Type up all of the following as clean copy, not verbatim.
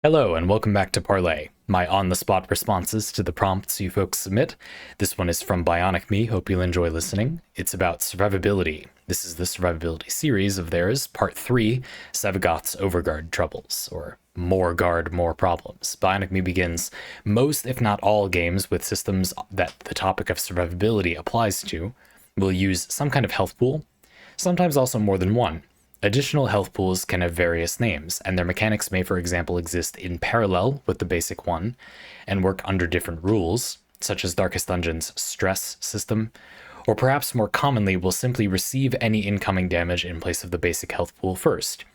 Hello and welcome back to Parley, my on-the-spot responses to the prompts you folks submit. This one is from Bionicme, hope you'll enjoy listening. It's about survivability. This is the survivability series of theirs, part 3, Sevagoth's Overguard Troubles, or More Guard, More Problems. Bionicme begins most, if not all, games with systems that the topic of survivability applies to will use some kind of health pool, sometimes also more than one. Additional health pools can have various names, and their mechanics may, for example, exist in parallel with the basic one and work under different rules, such as Darkest Dungeon's stress system, or perhaps more commonly will simply receive any incoming damage in place of the basic health pool first.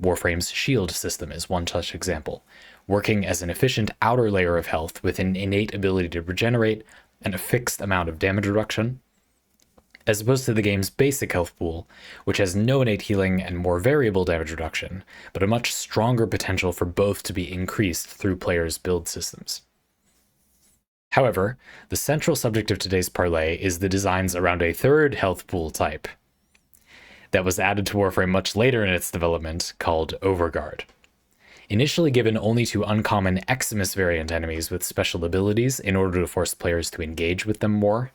Warframe's shield system is one such example, working as an efficient outer layer of health with an innate ability to regenerate and a fixed amount of damage reduction, as opposed to the game's basic health pool, which has no innate healing and more variable damage reduction, but a much stronger potential for both to be increased through players' build systems. However, the central subject of today's parlay is the designs around a third health pool type that was added to Warframe much later in its development, called Overguard. Initially given only to uncommon Eximus variant enemies with special abilities in order to force players to engage with them more,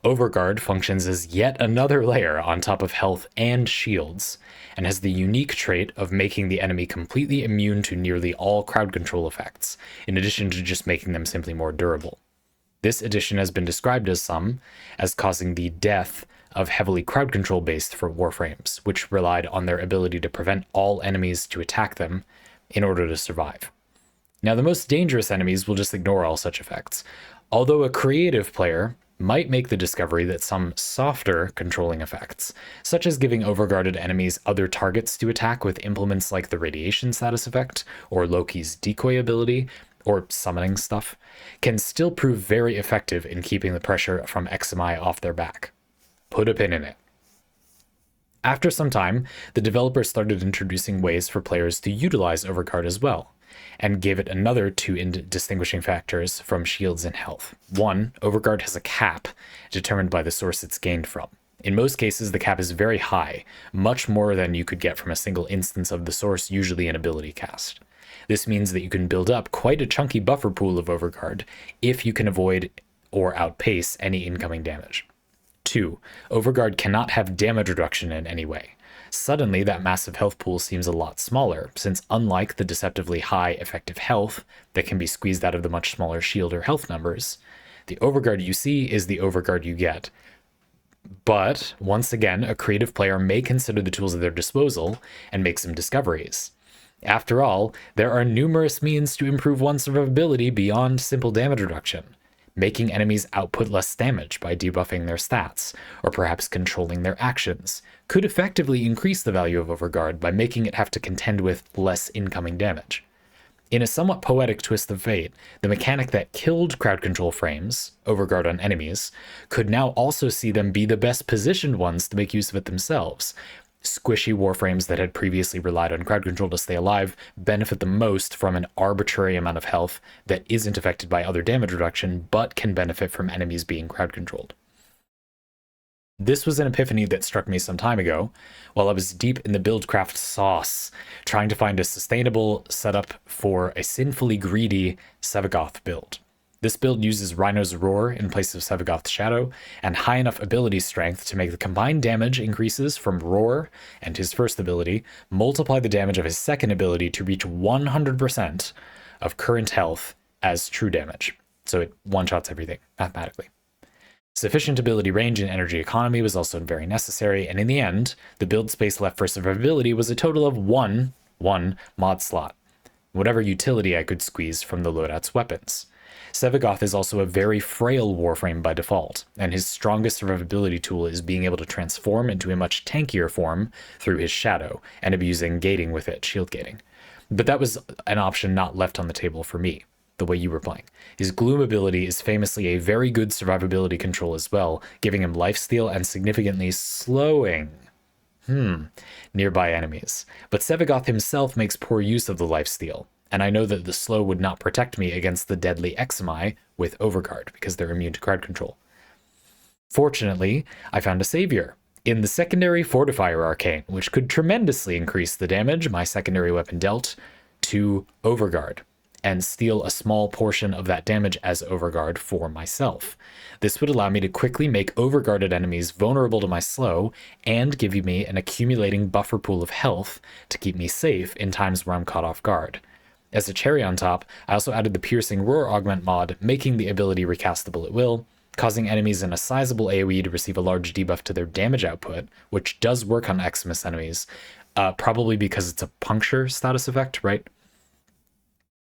Overguard functions as yet another layer on top of health and shields, and has the unique trait of making the enemy completely immune to nearly all crowd control effects, in addition to just making them simply more durable. This addition has been described as causing the death of heavily crowd control based for Warframes, which relied on their ability to prevent all enemies to attack them in order to survive. Now, the most dangerous enemies will just ignore all such effects, although a creative player might make the discovery that some softer controlling effects, such as giving overguarded enemies other targets to attack with implements like the radiation status effect, or Loki's decoy ability, or summoning stuff, can still prove very effective in keeping the pressure from Eximi off their back. Put a pin in it. After some time, the developers started introducing ways for players to utilize Overguard as well, and gave it another two distinguishing factors from shields and health. One, Overguard has a cap determined by the source it's gained from. In most cases, the cap is very high, much more than you could get from a single instance of the source, usually an ability cast. This means that you can build up quite a chunky buffer pool of Overguard if you can avoid or outpace any incoming damage. 2. Overguard cannot have damage reduction in any way. Suddenly, that massive health pool seems a lot smaller, since unlike the deceptively high effective health that can be squeezed out of the much smaller shield or health numbers, the Overguard you see is the Overguard you get. But, once again, a creative player may consider the tools at their disposal and make some discoveries. After all, there are numerous means to improve one's survivability beyond simple damage reduction. Making enemies output less damage by debuffing their stats, or perhaps controlling their actions, could effectively increase the value of Overguard by making it have to contend with less incoming damage. In a somewhat poetic twist of fate, the mechanic that killed crowd control frames, Overguard on enemies, could now also see them be the best positioned ones to make use of it themselves. Squishy Warframes that had previously relied on crowd control to stay alive benefit the most from an arbitrary amount of health that isn't affected by other damage reduction, but can benefit from enemies being crowd controlled. This was an epiphany that struck me some time ago, while I was deep in the buildcraft sauce, trying to find a sustainable setup for a sinfully greedy Sevagoth build. This build uses Rhino's Roar in place of Sevagoth's Shadow, and high enough ability strength to make the combined damage increases from Roar and his first ability multiply the damage of his second ability to reach 100% of current health as true damage. So it one-shots everything, mathematically. Sufficient ability range and energy economy was also very necessary, and in the end, the build space left for survivability was a total of one mod slot, whatever utility I could squeeze from the loadout's weapons. Sevagoth is also a very frail Warframe by default, and his strongest survivability tool is being able to transform into a much tankier form through his Shadow, and abusing gating with it, shield gating. But that was an option not left on the table for me, the way you were playing. His Gloom ability is famously a very good survivability control as well, giving him lifesteal and significantly slowing nearby enemies. But Sevagoth himself makes poor use of the lifesteal, and I know that the slow would not protect me against the deadly Eximi with Overguard, because they're immune to crowd control. Fortunately, I found a savior in the secondary Fortifier Arcane, which could tremendously increase the damage my secondary weapon dealt to Overguard and steal a small portion of that damage as Overguard for myself. This would allow me to quickly make overguarded enemies vulnerable to my slow and give me an accumulating buffer pool of health to keep me safe in times where I'm caught off guard. As a cherry on top, I also added the Piercing Roar Augment mod, making the ability recastable at will, causing enemies in a sizable AoE to receive a large debuff to their damage output, which does work on Xmas enemies, probably because it's a puncture status effect, right?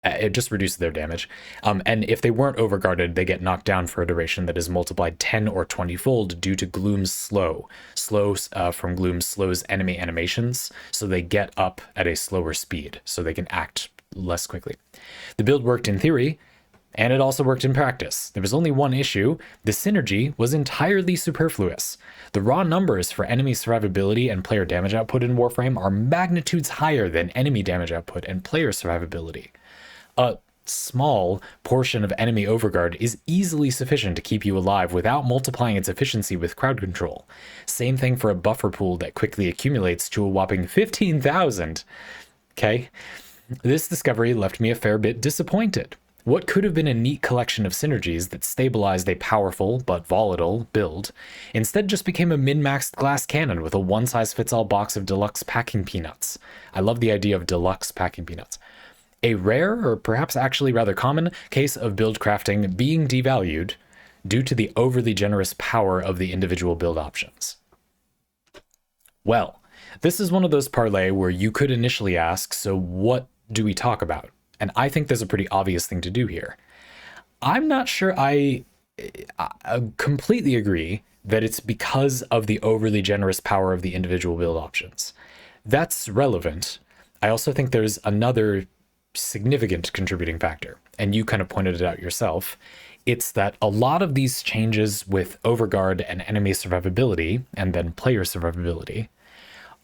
It just reduces their damage. And if they weren't overguarded, they get knocked down for a duration that is multiplied 10 or 20-fold due to Gloom's slow. Slow from Gloom slows enemy animations, so they get up at a slower speed, so they can act less quickly. The build worked in theory, and it also worked in practice. There was only one issue. The synergy was entirely superfluous. The raw numbers for enemy survivability and player damage output in Warframe are magnitudes higher than enemy damage output and player survivability. A small portion of enemy overguard is easily sufficient to keep you alive without multiplying its efficiency with crowd control. Same thing for a buffer pool that quickly accumulates to a whopping 15,000. Okay? This discovery left me a fair bit disappointed. What could have been a neat collection of synergies that stabilized a powerful but volatile build instead just became a min-maxed glass cannon with a one-size-fits-all box of deluxe packing peanuts. I love the idea of deluxe packing peanuts. A rare, or perhaps actually rather common, case of build crafting being devalued due to the overly generous power of the individual build options. Well, this is one of those parlay where you could initially ask, so what do we talk about? And I think there's a pretty obvious thing to do here. I'm not sure I completely agree that it's because of the overly generous power of the individual build options. That's relevant. I also think there's another significant contributing factor, and you kind of pointed it out yourself. It's that a lot of these changes with Overguard and enemy survivability, and then player survivability,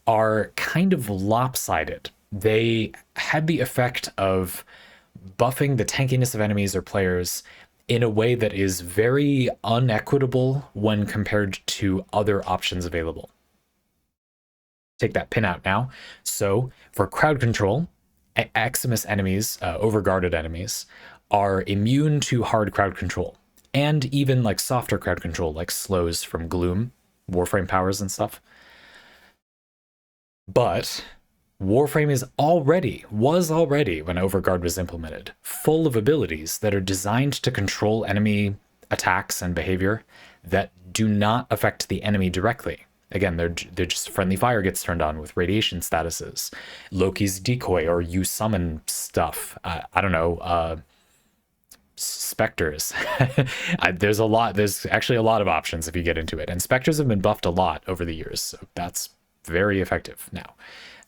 are kind of lopsided. They had the effect of buffing the tankiness of enemies or players in a way that is very unequitable when compared to other options available. Take that pin out now. So for crowd control, Xmas enemies, overguarded enemies, are immune to hard crowd control, and even like softer crowd control, like slows from Gloom, Warframe powers and stuff. But Warframe was already, when Overguard was implemented, full of abilities that are designed to control enemy attacks and behavior that do not affect the enemy directly. Again, they're just friendly fire gets turned on with radiation statuses, Loki's decoy, or you summon stuff. I don't know, specters. There's actually a lot of options if you get into it, and specters have been buffed a lot over the years, so that's very effective now.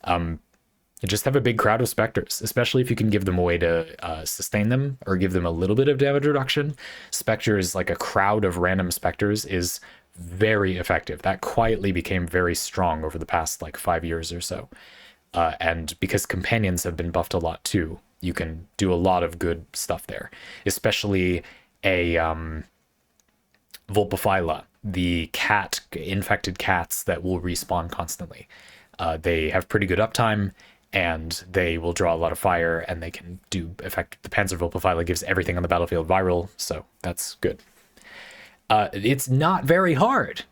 You just have a big crowd of specters, especially if you can give them a way to sustain them or give them a little bit of damage reduction. Specters, like a crowd of random specters, is very effective. That quietly became very strong over the past like 5 years or so. And because companions have been buffed a lot too, you can do a lot of good stuff there, especially a Vulpaphyla, the infected cats that will respawn constantly. They have pretty good uptime, and they will draw a lot of fire, and they can do effect. The Panzer Vulpaphyla gives everything on the battlefield viral, so that's good. It's not very hard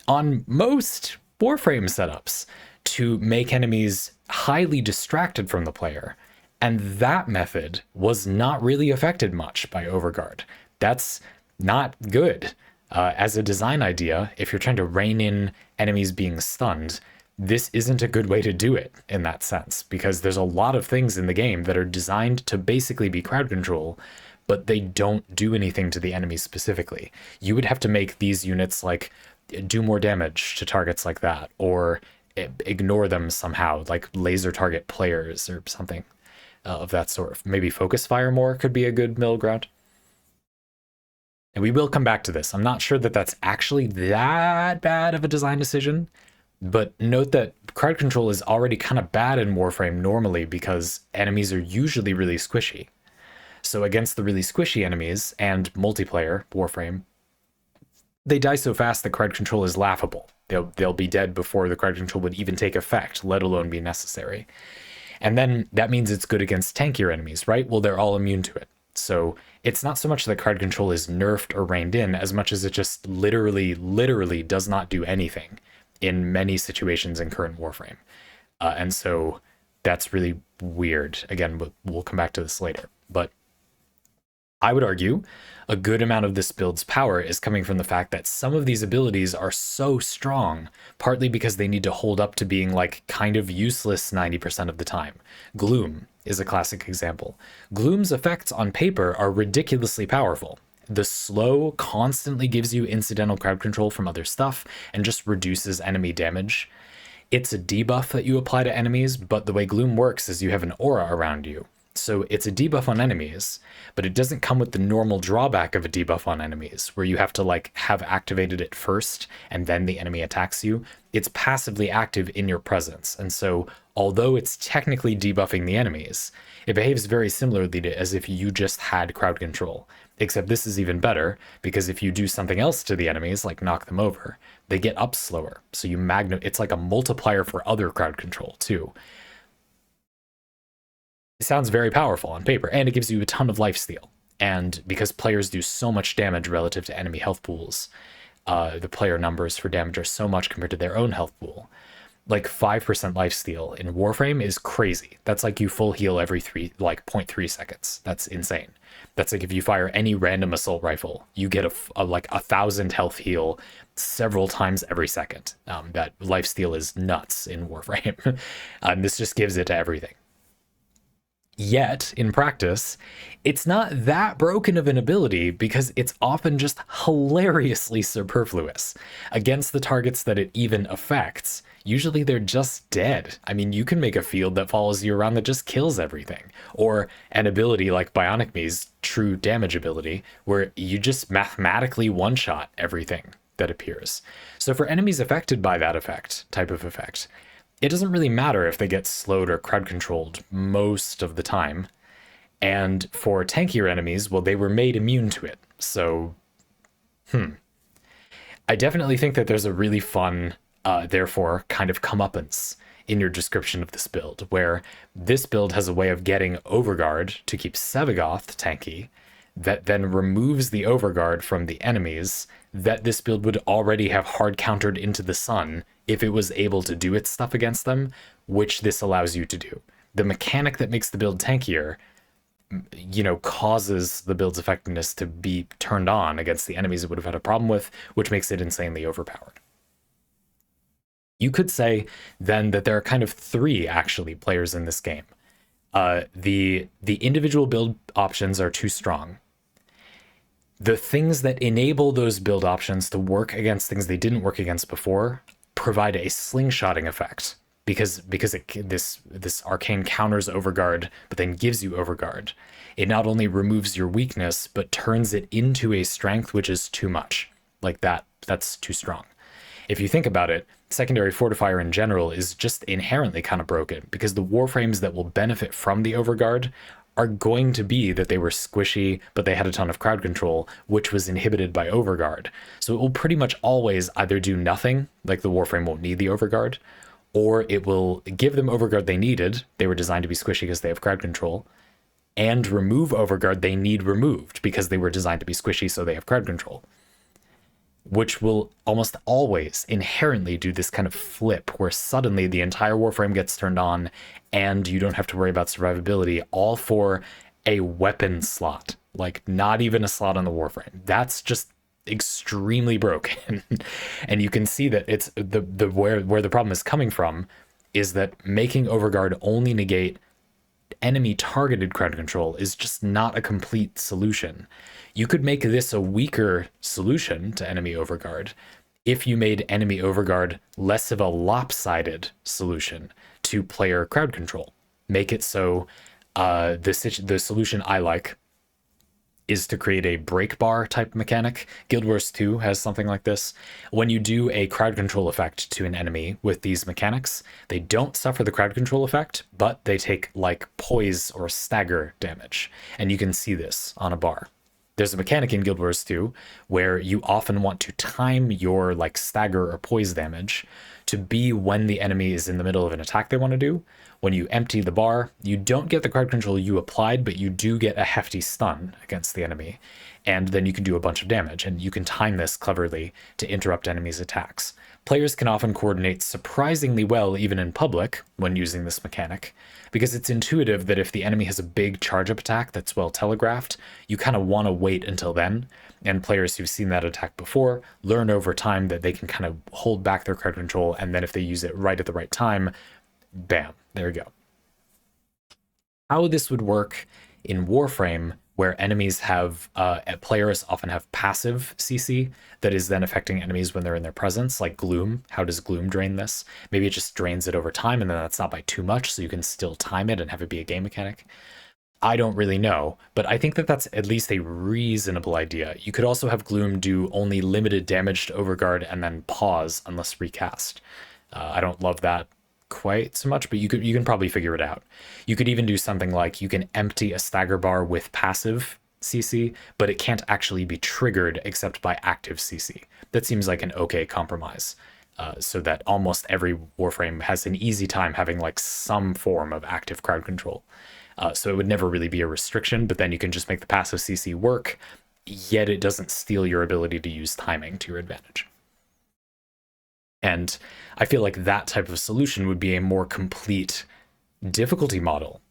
on most Warframe setups to make enemies highly distracted from the player, and that method was not really affected much by Overguard. That's not good. As a design idea, if you're trying to rein in enemies being stunned, this isn't a good way to do it in that sense, because there's a lot of things in the game that are designed to basically be crowd control, but they don't do anything to the enemy specifically. You would have to make these units like do more damage to targets like that, or ignore them somehow, like laser target players or something of that sort. Maybe focus fire more could be a good middle ground. And we will come back to this. I'm not sure that that's actually that bad of a design decision, but note that crowd control is already kind of bad in Warframe normally because enemies are usually really squishy. So against the really squishy enemies and multiplayer Warframe, they die so fast that crowd control is laughable. They'll be dead before the crowd control would even take effect, let alone be necessary. And then that means it's good against tankier enemies, right? Well, they're all immune to it. So it's not so much that crowd control is nerfed or reined in as much as it just literally does not do anything in many situations in current Warframe. And so that's really weird. Again, we'll come back to this later. But I would argue a good amount of this build's power is coming from the fact that some of these abilities are so strong, partly because they need to hold up to being like kind of useless 90% of the time. Gloom is a classic example. Gloom's effects on paper are ridiculously powerful. The slow constantly gives you incidental crowd control from other stuff and just reduces enemy damage. It's a debuff that you apply to enemies, but the way Gloom works is you have an aura around you. So it's a debuff on enemies, but it doesn't come with the normal drawback of a debuff on enemies, where you have to like have activated it first and then the enemy attacks you. It's passively active in your presence. And so although it's technically debuffing the enemies, it behaves very similarly to as if you just had crowd control. Except this is even better, because if you do something else to the enemies, like knock them over, they get up slower. So you it's like a multiplier for other crowd control too. It sounds very powerful on paper, and it gives you a ton of lifesteal. And because players do so much damage relative to enemy health pools, the player numbers for damage are so much compared to their own health pool. Like 5% lifesteal in Warframe is crazy. That's like you full heal every 0.3 seconds. That's insane. That's like if you fire any random assault rifle, you get like 1,000 health heal several times every second. That lifesteal is nuts in Warframe. This just gives it to everything. Yet, in practice, it's not that broken of an ability because it's often just hilariously superfluous. Against the targets that it even affects, usually they're just dead. I mean, you can make a field that follows you around that just kills everything. Or an ability like Bionicme's true damage ability, where you just mathematically one-shot everything that appears. So for enemies affected by that type of effect, it doesn't really matter if they get slowed or crowd controlled most of the time. And for tankier enemies, well, they were made immune to it. So, I definitely think that there's a really fun, therefore, kind of comeuppance in your description of this build, where this build has a way of getting Overguard to keep Sevagoth tanky, that then removes the Overguard from the enemies that this build would already have hard countered into the sun if it was able to do its stuff against them, which this allows you to do. The mechanic that makes the build tankier, causes the build's effectiveness to be turned on against the enemies it would have had a problem with, which makes it insanely overpowered. You could say then that there are kind of three actually players in this game. The individual build options are too strong. The things that enable those build options to work against things they didn't work against before provide a slingshotting effect because this arcane counters Overguard, but then gives you Overguard. It not only removes your weakness, but turns it into a strength, which is too much. Like that's too strong. If you think about it, secondary fortifier in general is just inherently kind of broken because the warframes that will benefit from the Overguard are going to be that they were squishy, but they had a ton of crowd control, which was inhibited by Overguard. So it will pretty much always either do nothing, like the warframe won't need the Overguard, or it will give them Overguard they needed. They were designed to be squishy because they have crowd control, and remove Overguard they need removed because they were designed to be squishy so they have crowd control. Which will almost always inherently do this kind of flip where suddenly the entire warframe gets turned on and you don't have to worry about survivability, all for a weapon slot, like not even a slot on the warframe. That's just extremely broken. And you can see that it's where the problem is coming from is that making Overguard only negate enemy targeted crowd control is just not a complete solution. You could make this a weaker solution to enemy Overguard if you made enemy Overguard less of a lopsided solution to player crowd control. Make it so the solution I like is to create a break bar type mechanic. Guild Wars 2 has something like this. When you do a crowd control effect to an enemy with these mechanics, they don't suffer the crowd control effect, but they take like poise or stagger damage. And you can see this on a bar. There's a mechanic in Guild Wars 2 where you often want to time your like stagger or poise damage to be when the enemy is in the middle of an attack they want to do. When you empty the bar, you don't get the crowd control you applied, but you do get a hefty stun against the enemy. And then you can do a bunch of damage, and you can time this cleverly to interrupt enemies' attacks. Players can often coordinate surprisingly well even in public when using this mechanic, because it's intuitive that if the enemy has a big charge-up attack that's well telegraphed, you kind of want to wait until then, and players who've seen that attack before learn over time that they can kind of hold back their crowd control, and then if they use it right at the right time, bam, there you go. How this would work in Warframe, where enemies have, players often have passive CC that is then affecting enemies when they're in their presence, like Gloom. How does Gloom drain this? Maybe it just drains it over time, and then that's not by too much, so you can still time it and have it be a game mechanic. I don't really know, but I think that that's at least a reasonable idea. You could also have Gloom do only limited damage to Overguard and then pause unless recast. I don't love that quite so much, but you can probably figure it out. You could even do something like you can empty a stagger bar with passive CC, but it can't actually be triggered except by active CC. That seems like an okay compromise, so that almost every Warframe has an easy time having like some form of active crowd control. So it would never really be a restriction, but then you can just make the passive CC work, yet it doesn't steal your ability to use timing to your advantage. And I feel like that type of solution would be a more complete difficulty model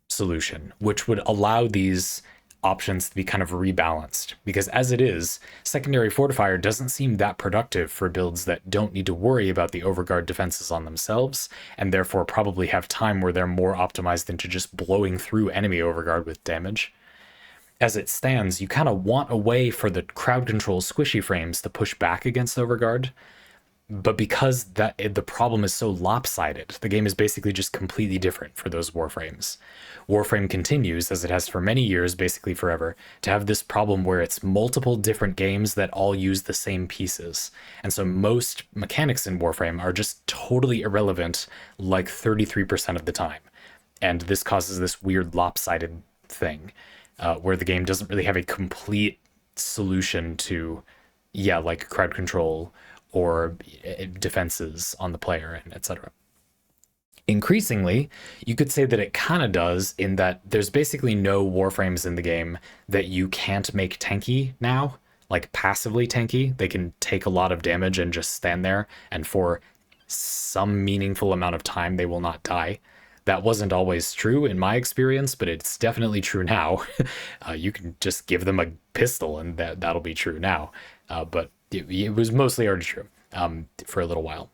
solution, which would allow these options to be kind of rebalanced. Because as it is, Secondary Fortifier doesn't seem that productive for builds that don't need to worry about the Overguard defenses on themselves, and therefore probably have time where they're more optimized into just blowing through enemy Overguard with damage. As it stands, you kind of want a way for the crowd control squishy frames to push back against Overguard. But because the problem is so lopsided, the game is basically just completely different for those Warframes. Warframe continues, as it has for many years, basically forever, to have this problem where it's multiple different games that all use the same pieces. And so most mechanics in Warframe are just totally irrelevant like 33% of the time. And this causes this weird lopsided thing where the game doesn't really have a complete solution to, like crowd control or defenses on the player, and etc. Increasingly, you could say that it kind of does, in that there's basically no Warframes in the game that you can't make tanky now, like passively tanky. They can take a lot of damage and just stand there, and for some meaningful amount of time they will not die. That wasn't always true in my experience, but it's definitely true now. You can just give them a pistol and that'll be true now. But it was mostly already true for a little while.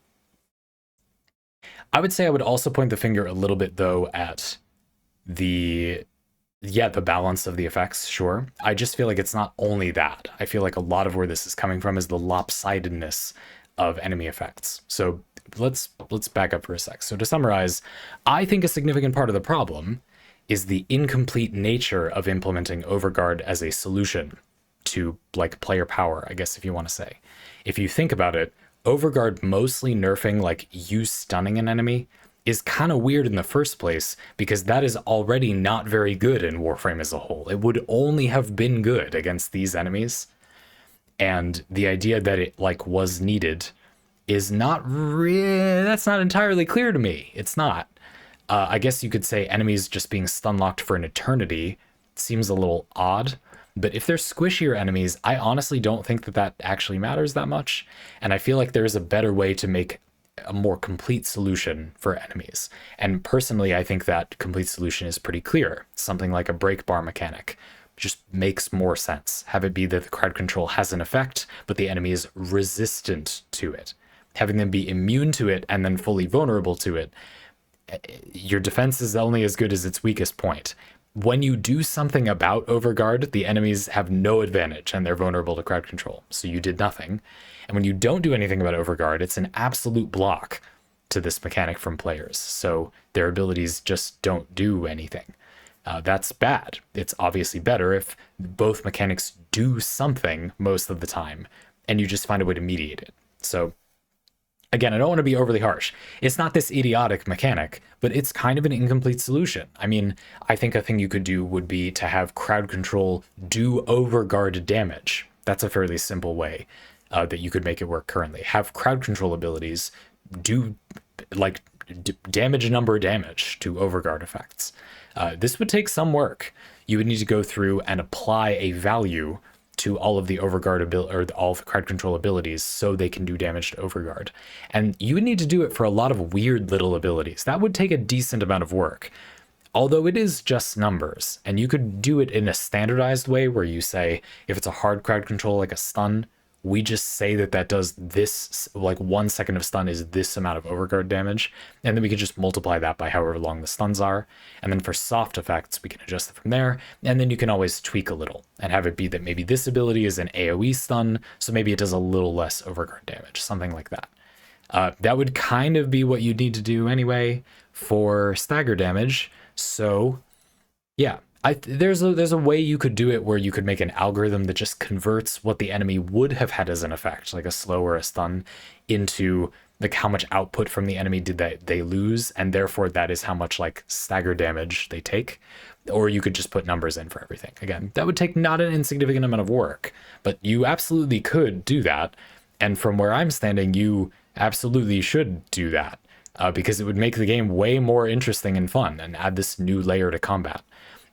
I would say I would also point the finger a little bit, though, at the balance of the effects, sure. I just feel like it's not only that. I feel like a lot of where this is coming from is the lopsidedness of enemy effects. So let's back up for a sec. So to summarize, I think a significant part of the problem is the incomplete nature of implementing Overguard as a solution to like player power, I guess, if you want to say. If you think about it, Overguard mostly nerfing like you stunning an enemy is kind of weird in the first place, because that is already not very good in Warframe as a whole. It would only have been good against these enemies. And the idea that it like was needed is that's not entirely clear to me. It's not. I guess you could say enemies just being stun locked for an eternity seems a little odd. But if they're squishier enemies, I honestly don't think that actually matters that much. And I feel like there's a better way to make a more complete solution for enemies. And personally, I think that complete solution is pretty clear. Something like a break bar mechanic just makes more sense. Have it be that the crowd control has an effect, but the enemy is resistant to it. Having them be immune to it and then fully vulnerable to it, your defense is only as good as its weakest point. When you do something about Overguard, the enemies have no advantage and they're vulnerable to crowd control. So you did nothing. And when you don't do anything about Overguard, it's an absolute block to this mechanic from players. So their abilities just don't do anything. That's bad. It's obviously better if both mechanics do something most of the time and you just find a way to mediate it. So again, I don't want to be overly harsh. It's not this idiotic mechanic, but it's kind of an incomplete solution. I mean, I think a thing you could do would be to have crowd control do Overguard damage. That's a fairly simple way that you could make it work currently. Have crowd control abilities do like damage number damage to Overguard effects. This would take some work. You would need to go through and apply a value to all of the Overguard ability, or all of the crowd control abilities, so they can do damage to Overguard. And you would need to do it for a lot of weird little abilities. That would take a decent amount of work, although it is just numbers. And you could do it in a standardized way where you say, if it's a hard crowd control like a stun, we just say that that does this, like 1 second of stun is this amount of Overguard damage, and then we could just multiply that by however long the stuns are. And then for soft effects, we can adjust it from there, and then you can always tweak a little and have it be that maybe this ability is an AoE stun, so maybe it does a little less Overguard damage, something like that. That would kind of be what you'd need to do anyway for stagger damage. So yeah, there's a way you could do it where you could make an algorithm that just converts what the enemy would have had as an effect, like a slow or a stun, into like how much output from the enemy did they lose, and therefore that is how much like stagger damage they take. Or you could just put numbers in for everything. Again, that would take not an insignificant amount of work, but you absolutely could do that. And from where I'm standing, you absolutely should do that, because it would make the game way more interesting and fun and add this new layer to combat.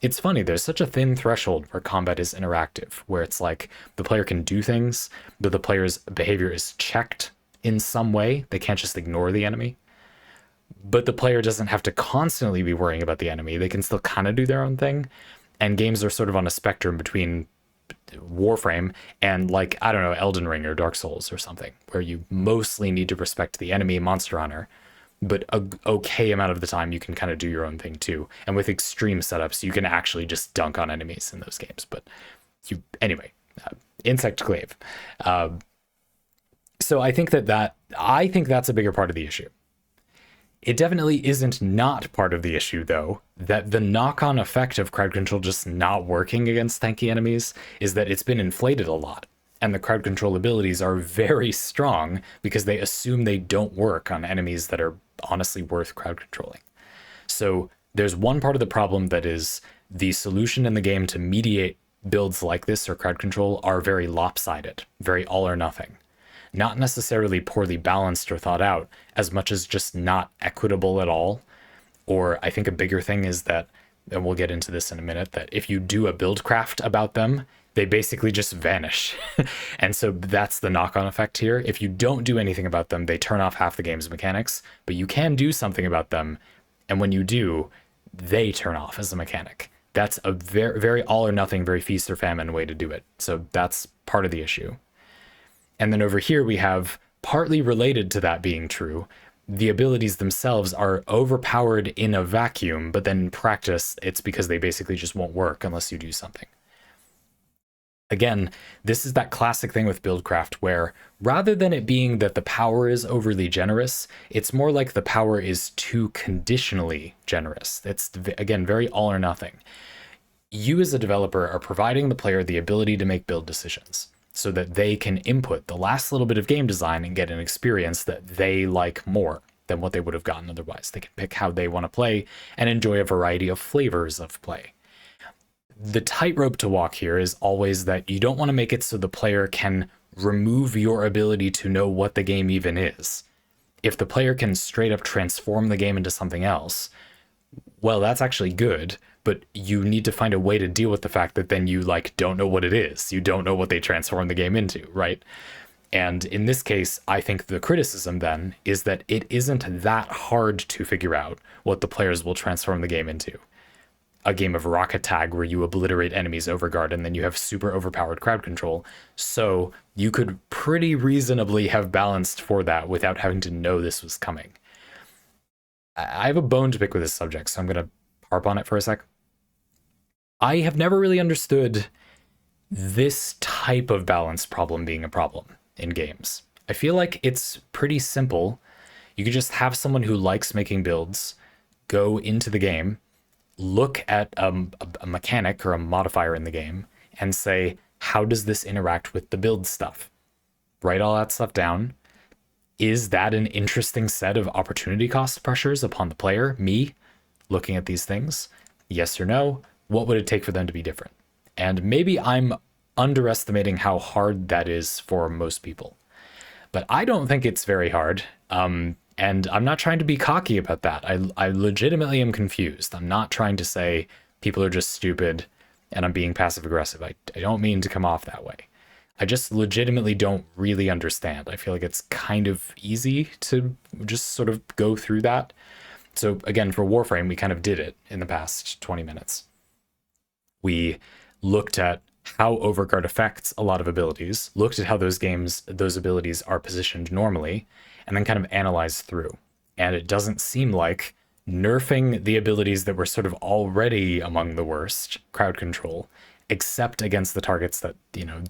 It's funny, there's such a thin threshold where combat is interactive, where it's like the player can do things, but the player's behavior is checked in some way. They can't just ignore the enemy. But the player doesn't have to constantly be worrying about the enemy. They can still kind of do their own thing. And games are sort of on a spectrum between Warframe and, like, I don't know, Elden Ring or Dark Souls or something, where you mostly need to respect the enemy, Monster Hunter, but a okay amount of the time you can kind of do your own thing too. And with extreme setups, you can actually just dunk on enemies in those games. But anyway, Insect Clave. So I think that's a bigger part of the issue. It definitely isn't not part of the issue, though, that the knock-on effect of crowd control just not working against tanky enemies is that it's been inflated a lot. And the crowd control abilities are very strong because they assume they don't work on enemies that are honestly worth crowd controlling. So there's one part of the problem that is the solution in the game to mediate builds like this or crowd control are very lopsided, very all or nothing. Not necessarily poorly balanced or thought out, as much as just not equitable at all. Or I think a bigger thing is that, and we'll get into this in a minute, that if you do a build craft about them, they basically just vanish. And so that's the knock-on effect here. If you don't do anything about them, they turn off half the game's mechanics, but you can do something about them. And when you do, they turn off as a mechanic. That's a very, very all or nothing, very feast or famine way to do it. So that's part of the issue. And then over here, we have, partly related to that being true, the abilities themselves are overpowered in a vacuum, but then in practice, it's because they basically just won't work unless you do something. Again, this is that classic thing with Buildcraft where rather than it being that the power is overly generous, it's more like the power is too conditionally generous. It's, again, very all or nothing. You as a developer are providing the player the ability to make build decisions so that they can input the last little bit of game design and get an experience that they like more than what they would have gotten otherwise. They can pick how they want to play and enjoy a variety of flavors of play. The tightrope to walk here is always that you don't want to make it so the player can remove your ability to know what the game even is. If the player can straight up transform the game into something else, well, that's actually good, but you need to find a way to deal with the fact that then you don't know what it is. You don't know what they transform the game into, right? And in this case, I think the criticism then is that it isn't that hard to figure out what the players will transform the game into. A game of rocket tag where you obliterate enemies Overguard and then you have super overpowered crowd control. So you could pretty reasonably have balanced for that without having to know this was coming. I have a bone to pick with this subject, so I'm going to harp on it for a sec. I have never really understood this type of balance problem being a problem in games. I feel like it's pretty simple. You could just have someone who likes making builds go into the game, look at a mechanic or a modifier in the game and say, how does this interact with the build stuff? Write all that stuff down. Is that an interesting set of opportunity cost pressures upon the player, me, looking at these things? Yes or no? What would it take for them to be different? And maybe I'm underestimating how hard that is for most people. But I don't think it's very hard. And I'm not trying to be cocky about that. I legitimately am confused. I'm not trying to say people are just stupid and I'm being passive aggressive. I don't mean to come off that way. I just legitimately don't really understand. I feel like it's kind of easy to just sort of go through that. So again, for Warframe, we kind of did it in the past 20 minutes. We looked at how Overguard affects a lot of abilities, looked at how those abilities are positioned normally, and then kind of analyzed through. And it doesn't seem like nerfing the abilities that were sort of already among the worst, crowd control, except against the targets that,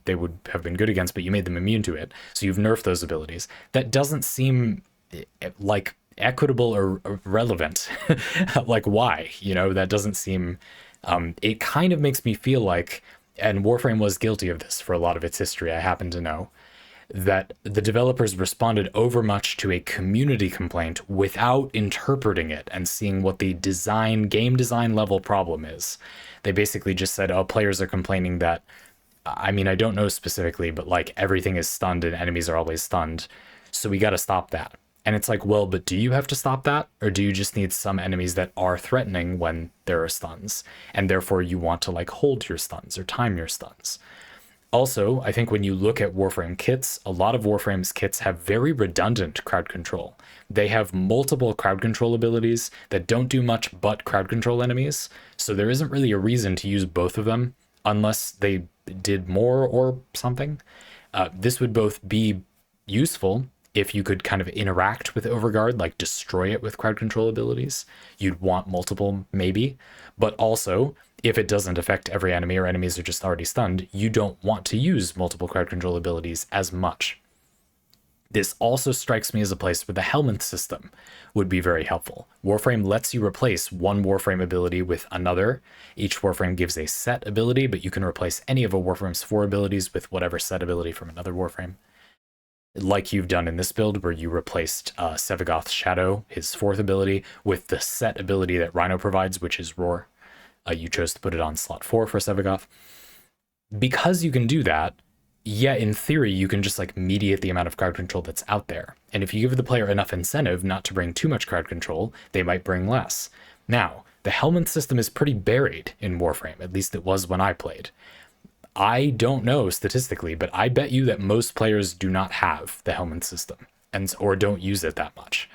they would have been good against, but you made them immune to it. So you've nerfed those abilities. That doesn't seem like equitable or relevant. Like, why? That doesn't seem... it kind of makes me feel like, and Warframe was guilty of this for a lot of its history, I happen to know, that the developers responded overmuch to a community complaint without interpreting it and seeing what the game design level problem is. They basically just said, oh, players are complaining that, I don't know specifically, but like everything is stunned and enemies are always stunned. So we got to stop that. And it's like, well, but do you have to stop that? Or do you just need some enemies that are threatening when there are stuns? And therefore you want to like hold your stuns or time your stuns. Also, I think when you look at Warframe kits, a lot of Warframe's kits have very redundant crowd control. They have multiple crowd control abilities that don't do much but crowd control enemies. So there isn't really a reason to use both of them unless they did more or something. This would both be useful if you could kind of interact with Overguard, like destroy it with crowd control abilities. You'd want multiple, maybe. But also, if it doesn't affect every enemy or enemies are just already stunned, you don't want to use multiple crowd control abilities as much. This also strikes me as a place where the Helminth system would be very helpful. Warframe lets you replace one Warframe ability with another. Each Warframe gives a set ability, but you can replace any of a Warframe's 4 abilities with whatever set ability from another Warframe. Like you've done in this build, where you replaced Sevagoth's Shadow, his 4th ability, with the set ability that Rhino provides, which is Roar. You chose to put it on slot 4 for Sevagoth. Because you can do that, yeah, in theory, you can just like mediate the amount of crowd control that's out there. And if you give the player enough incentive not to bring too much crowd control, they might bring less. Now, the Helminth system is pretty buried in Warframe, at least it was when I played. I don't know statistically, but I bet you that most players do not have the Helminth system or don't use it that much.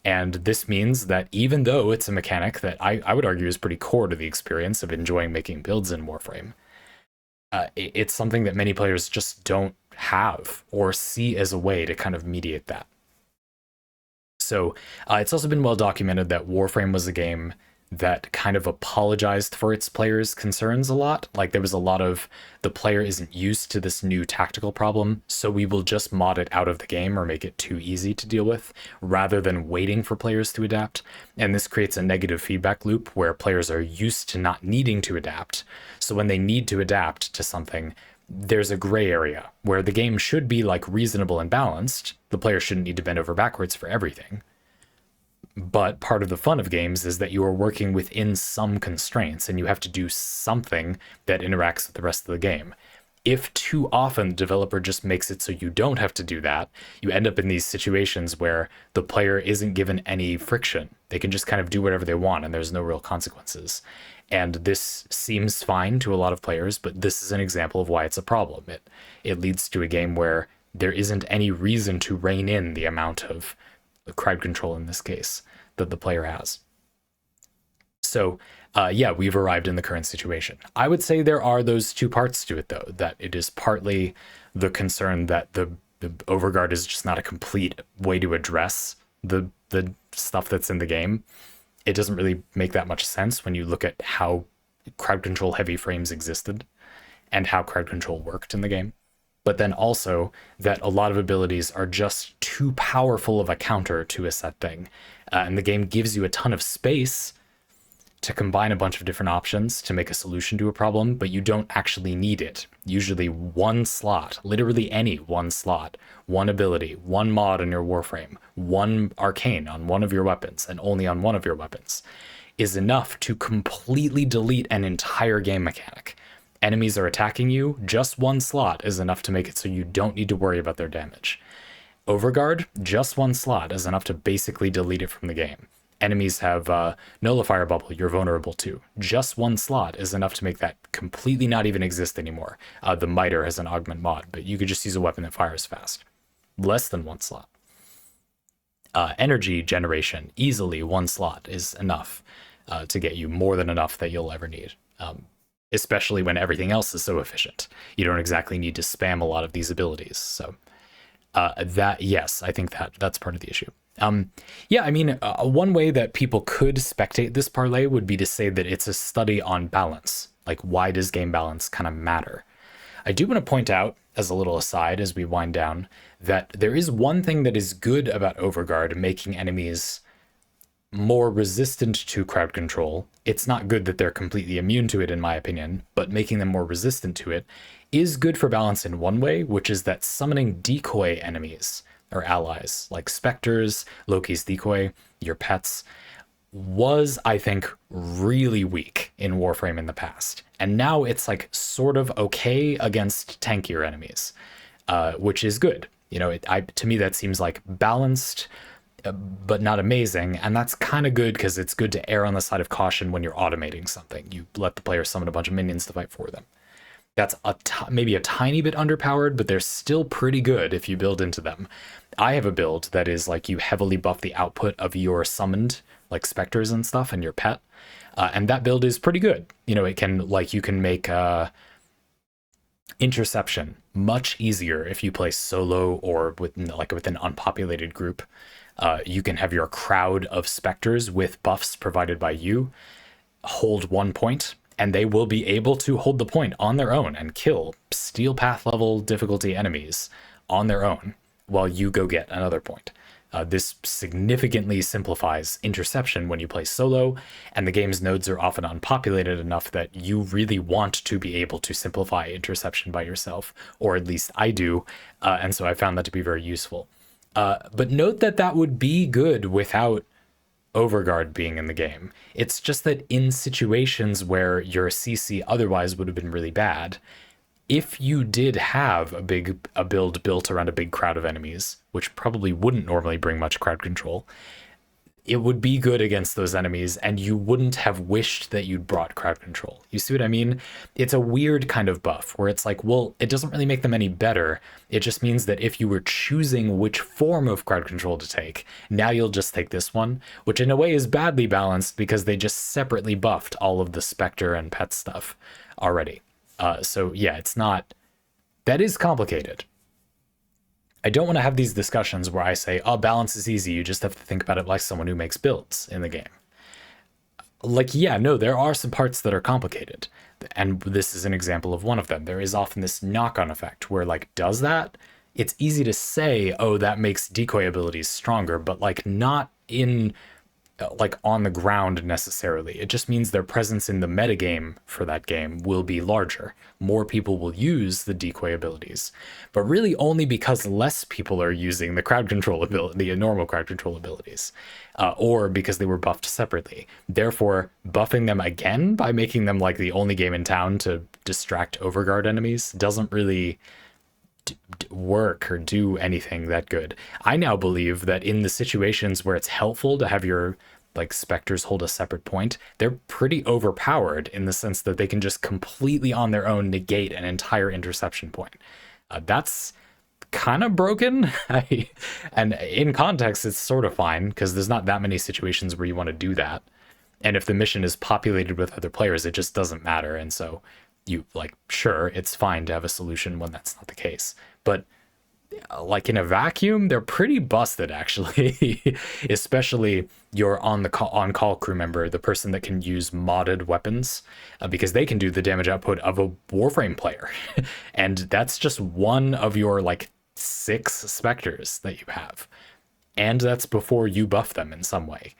And this means that even though it's a mechanic that I would argue is pretty core to the experience of enjoying making builds in Warframe, it's something that many players just don't have or see as a way to kind of mediate that. So it's also been well documented that Warframe was a game that kind of apologized for its players' concerns a lot. Like there was a lot of, the player isn't used to this new tactical problem, so we will just mod it out of the game or make it too easy to deal with, rather than waiting for players to adapt. And this creates a negative feedback loop where players are used to not needing to adapt. So when they need to adapt to something, there's a gray area where the game should be like reasonable and balanced. The player shouldn't need to bend over backwards for everything. But part of the fun of games is that you are working within some constraints and you have to do something that interacts with the rest of the game. If too often the developer just makes it so you don't have to do that, you end up in these situations where the player isn't given any friction. They can just kind of do whatever they want and there's no real consequences. And this seems fine to a lot of players, but this is an example of why it's a problem. It leads to a game where there isn't any reason to rein in the amount of crowd control in this case that the player has. So yeah, we've arrived in the current situation. I would say there are those two parts to it, though, that it is partly the concern that the Overguard is just not a complete way to address the stuff that's in the game. It doesn't really make that much sense when you look at how crowd control heavy frames existed and how crowd control worked in the game. But then also that a lot of abilities are just too powerful of a counter to a set thing. And the game gives you a ton of space to combine a bunch of different options to make a solution to a problem, but you don't actually need it. Usually one slot, literally any one slot, one ability, one mod in your Warframe, one arcane on one of your weapons, and only on one of your weapons, is enough to completely delete an entire game mechanic. Enemies are attacking you, just one slot is enough to make it so you don't need to worry about their damage. Overguard, just one slot is enough to basically delete it from the game. Enemies have Nullifier Bubble, you're vulnerable to. Just one slot is enough to make that completely not even exist anymore. The Miter has an augment mod, but you could just use a weapon that fires fast. Less than one slot. Energy generation, easily one slot is enough to get you more than enough that you'll ever need. Especially when everything else is so efficient. You don't exactly need to spam a lot of these abilities. So yes, I think that's part of the issue. Yeah, I mean, one way that people could spectate this parlay would be to say that it's a study on balance. Like, why does game balance kind of matter? I do want to point out, as a little aside as we wind down, that there is one thing that is good about Overguard making enemies more resistant to crowd control. It's not good that they're completely immune to it, in my opinion, but making them more resistant to it is good for balance in one way, which is that summoning decoy enemies or allies like specters, Loki's decoy, your pets, was, I think, really weak in Warframe in the past. And now it's like sort of okay against tankier enemies, which is good. You know, to me, that seems like balanced, but not amazing. And that's kind of good because it's good to err on the side of caution when you're automating something. You let the player summon a bunch of minions to fight for them. That's maybe a tiny bit underpowered, but they're still pretty good if you build into them. I have a build that is like you heavily buff the output of your summoned, like specters and stuff, and your pet. And that build is pretty good. You know, it can, like, you can make interception much easier if you play solo or with an unpopulated group. You can have your crowd of specters with buffs provided by you hold 1 point, and they will be able to hold the point on their own and kill steel path level difficulty enemies on their own while you go get another point. This significantly simplifies interception when you play solo, and the game's nodes are often unpopulated enough that you really want to be able to simplify interception by yourself, or at least I do, and so I found that to be very useful. But note that would be good without Overguard being in the game. It's just that in situations where your CC otherwise would have been really bad, if you did have a build built around a big crowd of enemies, which probably wouldn't normally bring much crowd control, it would be good against those enemies, and you wouldn't have wished that you'd brought crowd control. You see what I mean? It's a weird kind of buff where it's like, well, it doesn't really make them any better. It just means that if you were choosing which form of crowd control to take, now you'll just take this one, which in a way is badly balanced because they just separately buffed all of the Spectre and pet stuff already. So yeah, it's not, that is complicated. I don't want to have these discussions where I say, oh, balance is easy. You just have to think about it like someone who makes builds in the game. Like, yeah, no, there are some parts that are complicated. And this is an example of one of them. There is often this knock-on effect where, like, does that? It's easy to say, oh, that makes decoy abilities stronger, but, like, not in, like, on the ground necessarily. It just means their presence in the metagame for that game will be larger. More people will use the decoy abilities, but really only because less people are using the crowd control ability, the normal crowd control abilities, or because they were buffed separately. Therefore, buffing them again by making them like the only game in town to distract Overguard enemies doesn't really work or do anything that good. I now believe that in the situations where it's helpful to have your like specters hold a separate point, they're pretty overpowered in the sense that they can just completely on their own negate an entire interception point. That's kind of broken. And in context, it's sort of fine because there's not that many situations where you want to do that. And if the mission is populated with other players, it just doesn't matter. And so you like, sure, it's fine to have a solution when that's not the case. But like in a vacuum, they're pretty busted actually, especially your on-call crew member, the person that can use modded weapons, because they can do the damage output of a Warframe player. And that's just one of your like 6 specters that you have. And that's before you buff them in some way.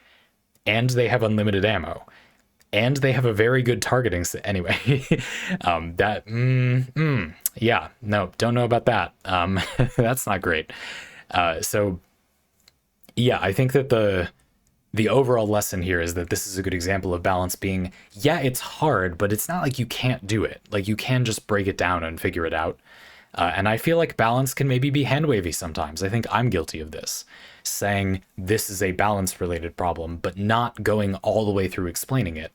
And they have unlimited ammo. And they have a very good targeting anyway. Yeah, no, don't know about that. That's not great. So yeah, I think that the overall lesson here is that this is a good example of balance being, yeah, it's hard, but it's not like you can't do it. Like you can just break it down and figure it out. And I feel like balance can maybe be hand wavy sometimes. I think I'm guilty of this, saying this is a balance related problem, but not going all the way through explaining it.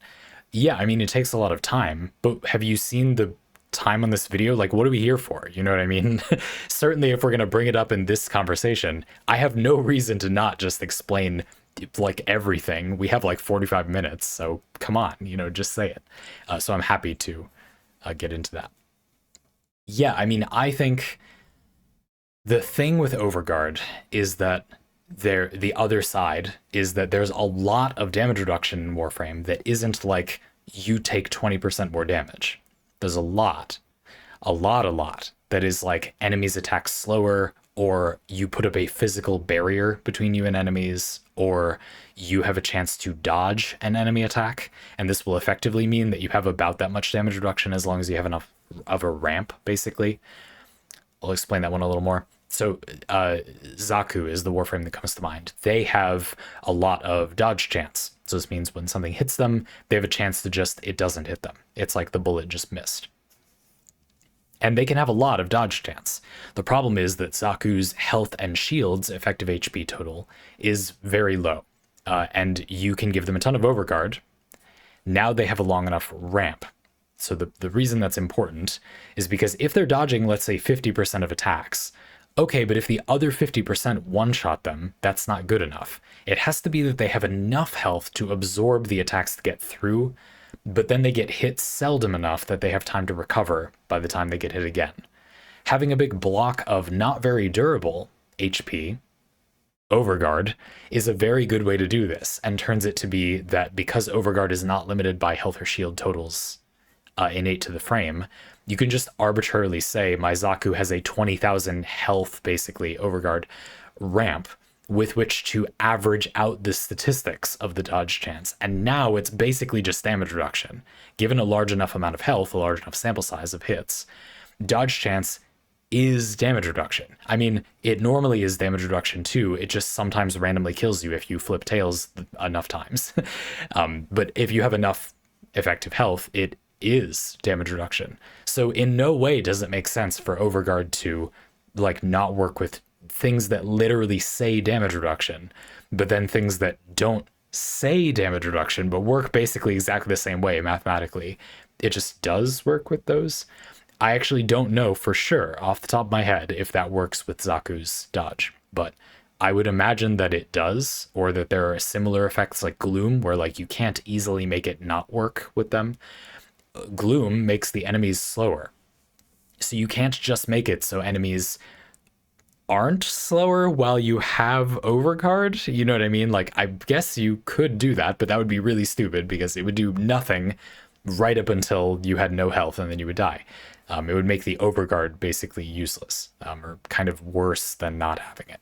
Yeah, I mean, it takes a lot of time, but have you seen the time on this video? Like, what are we here for? You know what I mean? Certainly, if we're going to bring it up in this conversation, I have no reason to not just explain like everything. We have like 45 minutes, so come on, just say it. So I'm happy to get into that. Yeah, I mean, I think the thing with Overguard is that the other side is that there's a lot of damage reduction in Warframe that isn't like you take 20% more damage. There's a lot that is like enemies attack slower, or you put up a physical barrier between you and enemies, or you have a chance to dodge an enemy attack, and this will effectively mean that you have about that much damage reduction as long as you have enough of a ramp, basically. I'll explain that one a little more. So Zaku is the Warframe that comes to mind. They have a lot of dodge chance. So this means when something hits them, they have a chance to it doesn't hit them. It's like the bullet just missed. And they can have a lot of dodge chance. The problem is that Zaku's health and shield's effective HP total is very low. And you can give them a ton of Overguard. Now they have a long enough ramp. So the reason that's important is because if they're dodging, let's say 50% of attacks, okay, but if the other 50% one-shot them, that's not good enough. It has to be that they have enough health to absorb the attacks that get through, but then they get hit seldom enough that they have time to recover by the time they get hit again. Having a big block of not very durable HP, Overguard, is a very good way to do this, and turns it to be that because Overguard is not limited by health or shield totals innate to the frame, you can just arbitrarily say my Zaku has a 20,000 health, basically, Overguard ramp with which to average out the statistics of the dodge chance. And now it's basically just damage reduction. Given a large enough amount of health, a large enough sample size of hits, dodge chance is damage reduction. I mean, it normally is damage reduction too. It just sometimes randomly kills you if you flip tails enough times. But if you have enough effective health, it is damage reduction. So in no way does it make sense for Overguard to like not work with things that literally say damage reduction, but then things that don't say damage reduction but work basically exactly the same way mathematically. It just does work with those. I actually don't know for sure off the top of my head if that works with Zaku's dodge, but I would imagine that it does, or that there are similar effects like Gloom where like you can't easily make it not work with them. Gloom makes the enemies slower. So you can't just make it so enemies aren't slower while you have Overguard. You know what I mean? Like, I guess you could do that, but that would be really stupid because it would do nothing right up until you had no health and then you would die. It would make the Overguard basically useless, or kind of worse than not having it.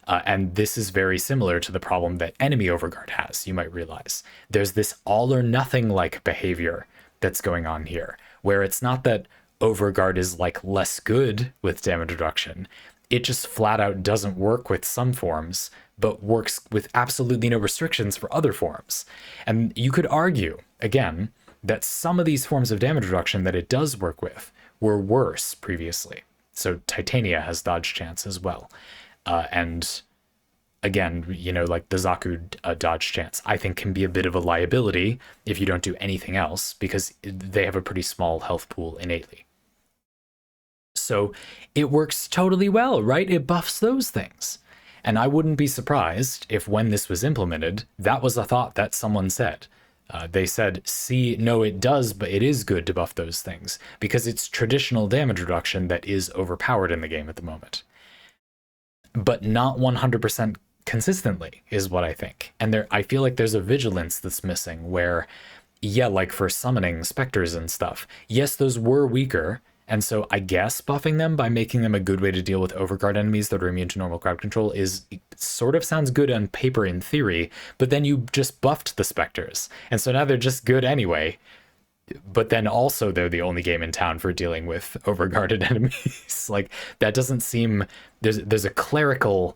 And this is very similar to the problem that enemy Overguard has, you might realize. There's this all or nothing like behavior that's going on here, where it's not that Overguard is like less good with damage reduction. It just flat out doesn't work with some forms, but works with absolutely no restrictions for other forms. And you could argue, again, that some of these forms of damage reduction that it does work with were worse previously. So Titania has dodge chance as well. And again, like the Zaku dodge chance, I think can be a bit of a liability if you don't do anything else, because they have a pretty small health pool innately. So it works totally well, right? It buffs those things. And I wouldn't be surprised if when this was implemented, that was a thought that someone said. They said, see, no, it does, but it is good to buff those things because it's traditional damage reduction that is overpowered in the game at the moment. But not 100% consistently is what I think. And I feel like there's a vigilance that's missing where, yeah, like for summoning specters and stuff, yes, those were weaker. And so I guess buffing them by making them a good way to deal with Overguard enemies that are immune to normal crowd control sort of sounds good on paper in theory, but then you just buffed the specters. And so now they're just good anyway. But then also they're the only game in town for dealing with overguarded enemies. Like, that doesn't seem... There's a clerical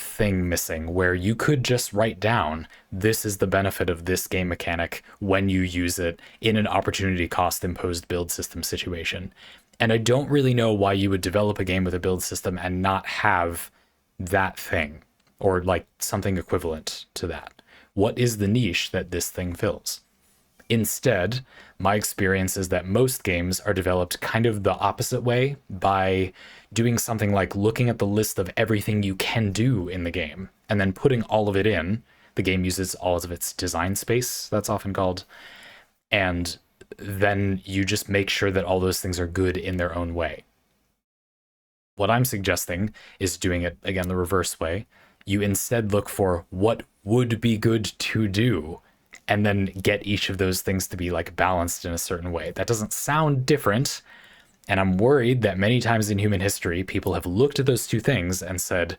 thing missing where you could just write down, this is the benefit of this game mechanic when you use it in an opportunity cost imposed build system situation. And I don't really know why you would develop a game with a build system and not have that thing, or like something equivalent to that. What is the niche that this thing fills? Instead, my experience is that most games are developed kind of the opposite way, by doing something like looking at the list of everything you can do in the game and then putting all of it in. The game uses all of its design space, that's often called, and then you just make sure that all those things are good in their own way. What I'm suggesting is doing it, again, the reverse way. You instead look for what would be good to do, and then get each of those things to be like balanced in a certain way. That doesn't sound different, and I'm worried that many times in human history, people have looked at those two things and said,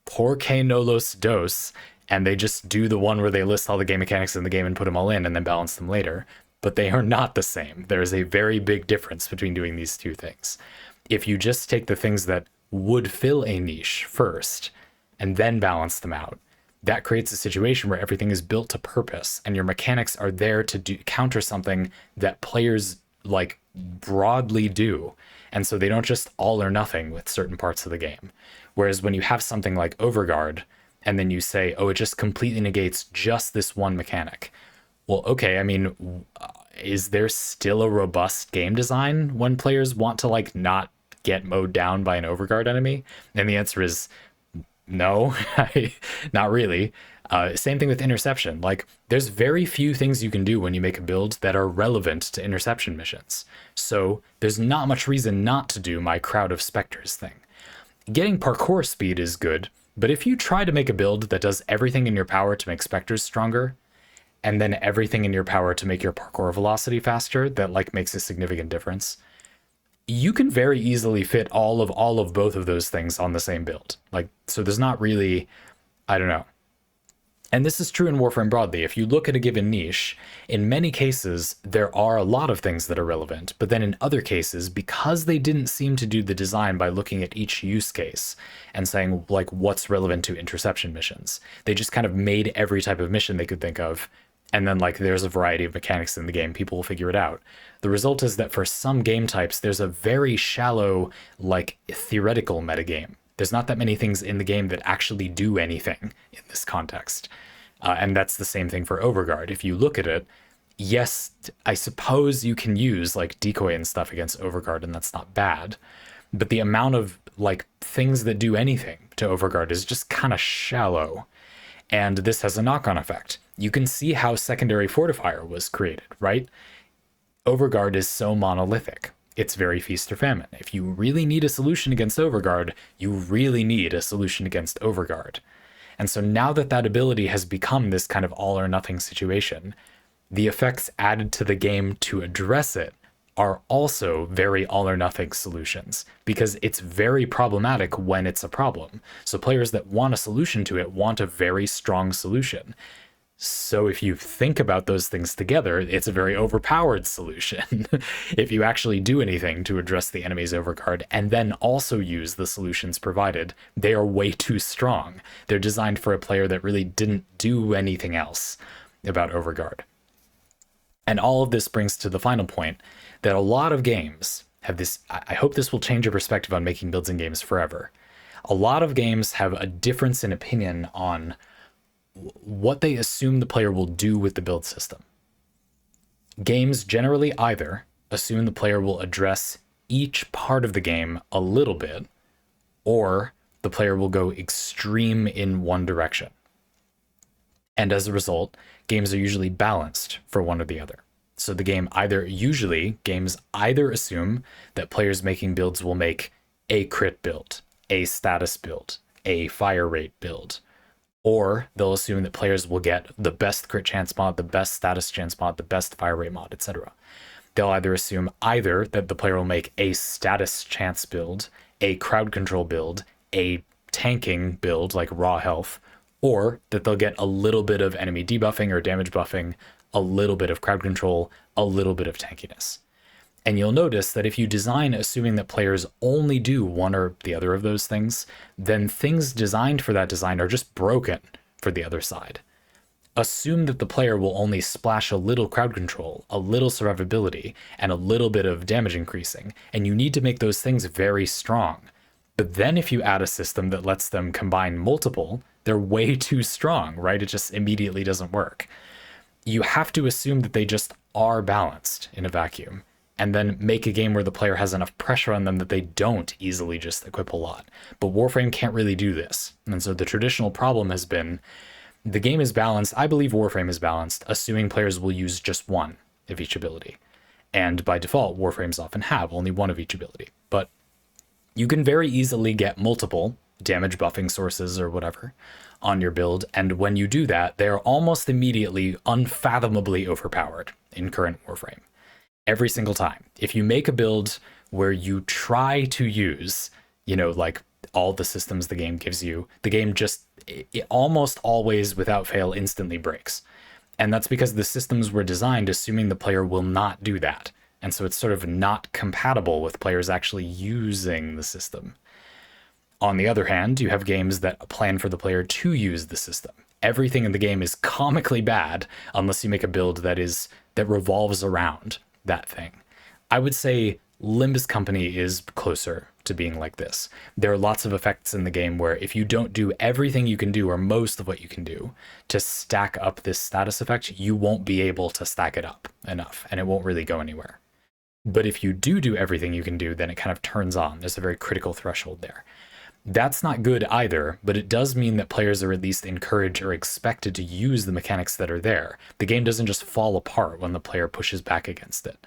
por qué no los dos, and they just do the one where they list all the game mechanics in the game and put them all in and then balance them later. But they are not the same. There is a very big difference between doing these two things. If you just take the things that would fill a niche first and then balance them out, that creates a situation where everything is built to purpose and your mechanics are there to counter something that players like broadly do. And so they don't just all or nothing with certain parts of the game. Whereas when you have something like Overguard and then you say, oh, it just completely negates just this one mechanic. Well, okay, I mean, is there still a robust game design when players want to like not get mowed down by an Overguard enemy? And the answer is no, not really. Same thing with interception. Like, there's very few things you can do when you make a build that are relevant to interception missions. So there's not much reason not to do my Crowd of Spectres thing. Getting parkour speed is good, but if you try to make a build that does everything in your power to make Spectres stronger, and then everything in your power to make your parkour velocity faster, that like makes a significant difference, you can very easily fit all of both of those things on the same build. Like, so there's not really, I don't know. And this is true in Warframe broadly. If you look at a given niche, in many cases, there are a lot of things that are relevant, but then in other cases, because they didn't seem to do the design by looking at each use case and saying, like, what's relevant to interception missions, they just kind of made every type of mission they could think of, and then, like, there's a variety of mechanics in the game, people will figure it out. The result is that for some game types, there's a very shallow, like, theoretical metagame. There's not that many things in the game that actually do anything in this context. And that's the same thing for Overguard. If you look at it, yes, I suppose you can use, like, decoy and stuff against Overguard, and that's not bad. But the amount of, like, things that do anything to Overguard is just kind of shallow. And this has a knock-on effect. You can see how Secondary Fortifier was created, right? Overguard is so monolithic. It's very feast or famine. If you really need a solution against Overguard, you really need a solution against Overguard. And so now that that ability has become this kind of all or nothing situation, the effects added to the game to address it are also very all or nothing solutions, because it's very problematic when it's a problem. So players that want a solution to it want a very strong solution. So if you think about those things together, it's a very overpowered solution. If you actually do anything to address the enemy's Overguard and then also use the solutions provided, they are way too strong. They're designed for a player that really didn't do anything else about Overguard. And all of this brings to the final point that a lot of games have this. I hope this will change your perspective on making builds in games forever. A lot of games have a difference in opinion on what they assume the player will do with the build system. Games generally either assume the player will address each part of the game a little bit, or the player will go extreme in one direction. And as a result, games are usually balanced for one or the other. So the game games either assume that players making builds will make a crit build, a status build, a fire rate build, or they'll assume that players will get the best crit chance mod, the best status chance mod, the best fire rate mod, etc. They'll either assume that the player will make a status chance build, a crowd control build, a tanking build like raw health, or that they'll get a little bit of enemy debuffing or damage buffing, a little bit of crowd control, a little bit of tankiness. And you'll notice that if you design assuming that players only do one or the other of those things, then things designed for that design are just broken for the other side. Assume that the player will only splash a little crowd control, a little survivability, and a little bit of damage increasing, and you need to make those things very strong. But then if you add a system that lets them combine multiple, they're way too strong, right? It just immediately doesn't work. You have to assume that they just are balanced in a vacuum, and then make a game where the player has enough pressure on them that they don't easily just equip a lot. But Warframe can't really do this. And so the traditional problem has been, the game is balanced, I believe Warframe is balanced, assuming players will use just one of each ability. And by default, Warframes often have only one of each ability. But you can very easily get multiple damage buffing sources or whatever on your build, and when you do that, they are almost immediately unfathomably overpowered in current Warframe. Every single time. If you make a build where you try to use, like all the systems the game gives you, the game just it almost always without fail instantly breaks. And that's because the systems were designed assuming the player will not do that. And so it's sort of not compatible with players actually using the system. On the other hand, you have games that plan for the player to use the system. Everything in the game is comically bad unless you make a build that revolves around that thing. I would say Limbus Company is closer to being like this. There are lots of effects in the game where if you don't do everything you can do, or most of what you can do, to stack up this status effect, you won't be able to stack it up enough, and it won't really go anywhere. But if you do everything you can do, then it kind of turns on. There's a very critical threshold there. That's not good either, but it does mean that players are at least encouraged or expected to use the mechanics that are there. The game doesn't just fall apart when the player pushes back against it.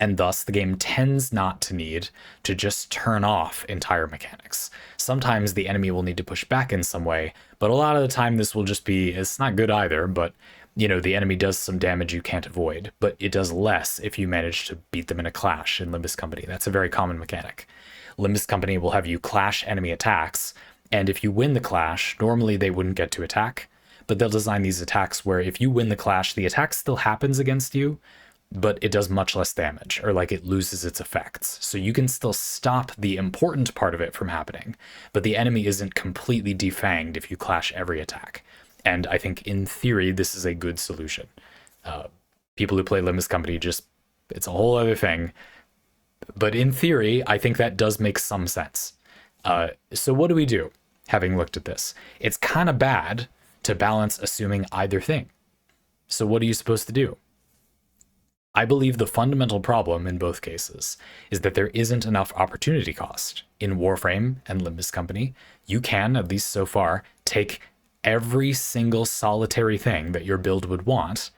And thus, the game tends not to need to just turn off entire mechanics. Sometimes the enemy will need to push back in some way, but a lot of the time this will just be, it's not good either, but the enemy does some damage you can't avoid, but it does less if you manage to beat them in a clash in Limbus Company. That's a very common mechanic. Limbus Company will have you clash enemy attacks, and if you win the clash, normally they wouldn't get to attack, but they'll design these attacks where if you win the clash, the attack still happens against you, but it does much less damage, or like it loses its effects. So you can still stop the important part of it from happening, but the enemy isn't completely defanged if you clash every attack. And I think in theory, this is a good solution. People who play Limbus Company it's a whole other thing. But in theory, I think that does make some sense. So what do we do, having looked at this? It's kind of bad to balance assuming either thing. So what are you supposed to do? I believe the fundamental problem in both cases is that there isn't enough opportunity cost. In Warframe and Limbus Company, you can, at least so far, take every single solitary thing that your build would want,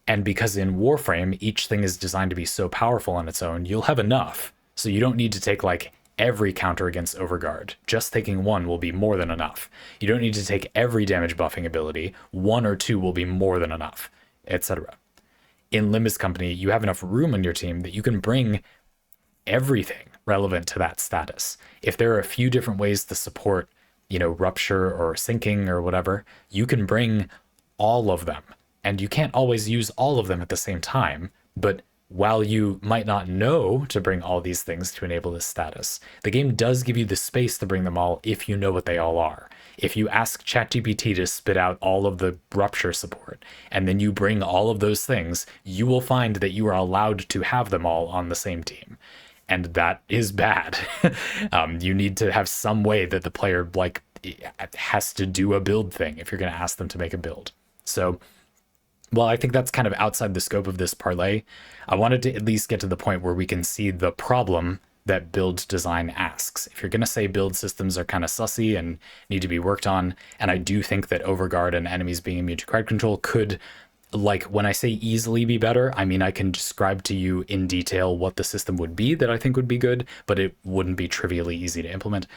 and because in Warframe, each thing is designed to be so powerful on its own, you'll have enough. So you don't need to take like every counter against Overguard. Just taking one will be more than enough. You don't need to take every damage buffing ability. 1 or 2 will be more than enough, etc. In Limbus Company, you have enough room on your team that you can bring everything relevant to that status. If there are a few different ways to support, rupture or sinking or whatever, you can bring all of them. And you can't always use all of them at the same time, but while you might not know to bring all these things to enable this status, the game does give you the space to bring them all if you know what they all are. If you ask ChatGPT to spit out all of the rupture support, and then you bring all of those things, you will find that you are allowed to have them all on the same team. And that is bad. You need to have some way that the player has to do a build thing if you're going to ask them to make a build. So, well, I think that's kind of outside the scope of this parlay. I wanted to at least get to the point where we can see the problem that build design asks. If you're going to say build systems are kind of sussy and need to be worked on, and I do think that Overguard and enemies being immune to crowd control could, when I say easily be better, I mean I can describe to you in detail what the system would be that I think would be good, but it wouldn't be trivially easy to implement.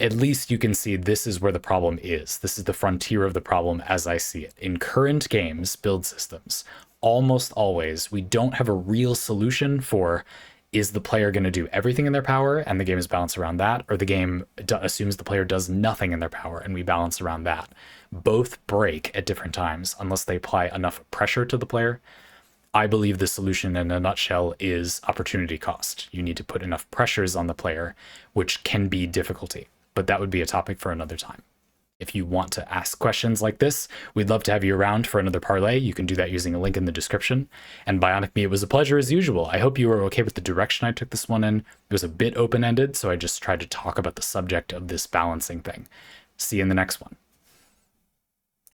At least you can see this is where the problem is. This is the frontier of the problem as I see it. In current games, build systems, almost always, we don't have a real solution for, is the player going to do everything in their power and the game is balanced around that, or the game assumes the player does nothing in their power and we balance around that. Both break at different times unless they apply enough pressure to the player. I believe the solution in a nutshell is opportunity cost. You need to put enough pressures on the player, which can be difficulty, but that would be a topic for another time. If you want to ask questions like this, we'd love to have you around for another parlay. You can do that using a link in the description. And Bionicme, it was a pleasure as usual. I hope you were okay with the direction I took this one in. It was a bit open-ended, so I just tried to talk about the subject of this balancing thing. See you in the next one.